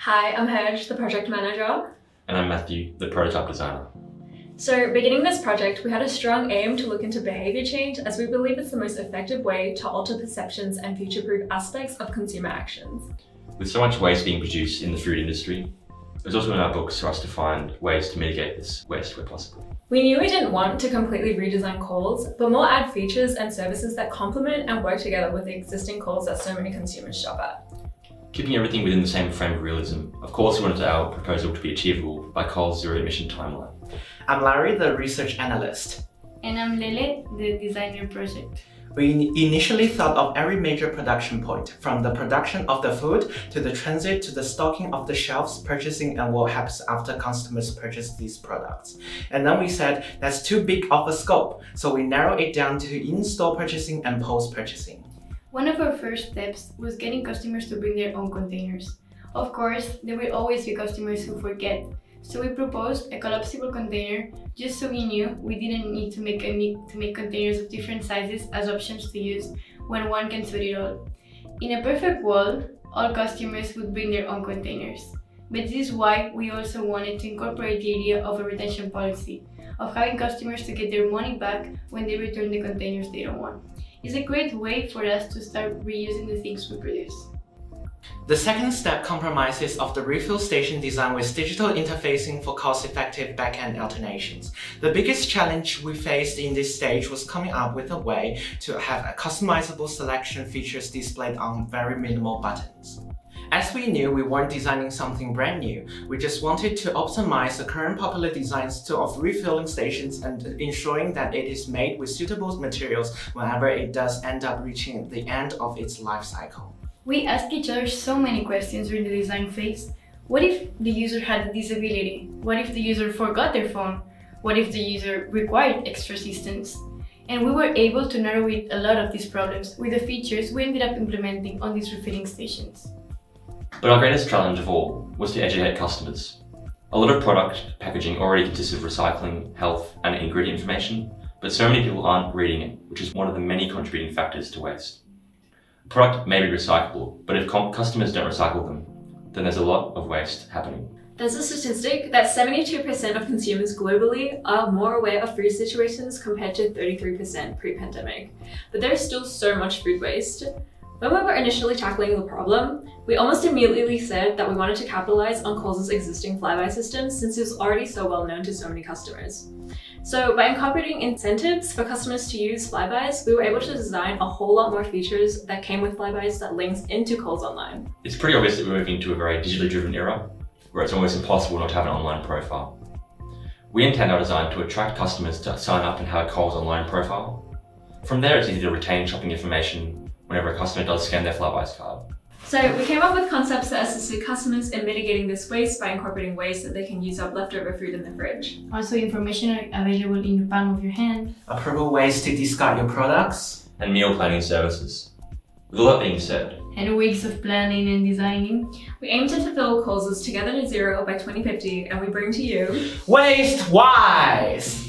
Hi, I'm Herj, the project manager. And I'm Matthew, the prototype designer. So beginning this project, we had a strong aim to look into behaviour change as we believe it's the most effective way to alter perceptions and future-proof aspects of consumer actions. With so much waste being produced in the food industry, it was also in our books for us to find ways to mitigate this waste where possible. We knew we didn't want to completely redesign calls, but more add features and services that complement and work together with the existing calls that so many consumers shop at. Keeping everything within the same frame of realism, of course we wanted our proposal to be achievable by Cole's zero emission timeline. I'm Larry, the research analyst. And I'm Lele, the designer project. We initially thought of every major production point, from the production of the food to the transit to the stocking of the shelves, purchasing, and what happens after customers purchase these products. And then we said that's too big of a scope, so we narrowed it down to in-store purchasing and post-purchasing. One of our first steps was getting customers to bring their own containers. Of course, there will always be customers who forget, so we proposed a collapsible container just so we knew we didn't need to make containers of different sizes as options to use when one can suit it all. In a perfect world, all customers would bring their own containers. But this is why we also wanted to incorporate the idea of a retention policy, of having customers to get their money back when they return the containers they don't want. It's a great way for us to start reusing the things we produce. The second step compromises of the refill station design with digital interfacing for cost-effective back-end alternations. The biggest challenge we faced in this stage was coming up with a way to have a customizable selection features displayed on very minimal buttons. As we knew we weren't designing something brand new, we just wanted to optimize the current popular designs of refilling stations and ensuring that it is made with suitable materials whenever it does end up reaching the end of its life cycle. We asked each other so many questions during the design phase. What if the user had a disability? What if the user forgot their phone? What if the user required extra assistance? And we were able to narrow a lot of these problems with the features we ended up implementing on these refilling stations. But our greatest challenge of all was to educate customers. A lot of product packaging already consists of recycling, health, and ingredient information, but so many people aren't reading it, which is one of the many contributing factors to waste. A product may be recyclable, but if customers don't recycle them, then there's a lot of waste happening. There's a statistic that 72% of consumers globally are more aware of food situations compared to 33% pre-pandemic. But there is still so much food waste. When we were initially tackling the problem, we almost immediately said that we wanted to capitalize on Coles' existing flyby system since it was already so well known to so many customers. So by incorporating incentives for customers to use flybys, we were able to design a whole lot more features that came with flybys that links into Coles Online. It's pretty obvious that we're moving into a very digitally driven era, where it's almost impossible not to have an online profile. We intend our design to attract customers to sign up and have a Coles Online profile. From there, it's easy to retain shopping information whenever a customer does scan their flybys card. So we came up with concepts that assisted customers in mitigating this waste by incorporating ways that they can use up leftover food in the fridge. Also, information available in the palm of your hand. Approval ways to discard your products. And meal planning services. With all that being said, And weeks of planning and designing. We aim to fulfill Coles' Together to Zero by 2050, and we bring to you WasteWise!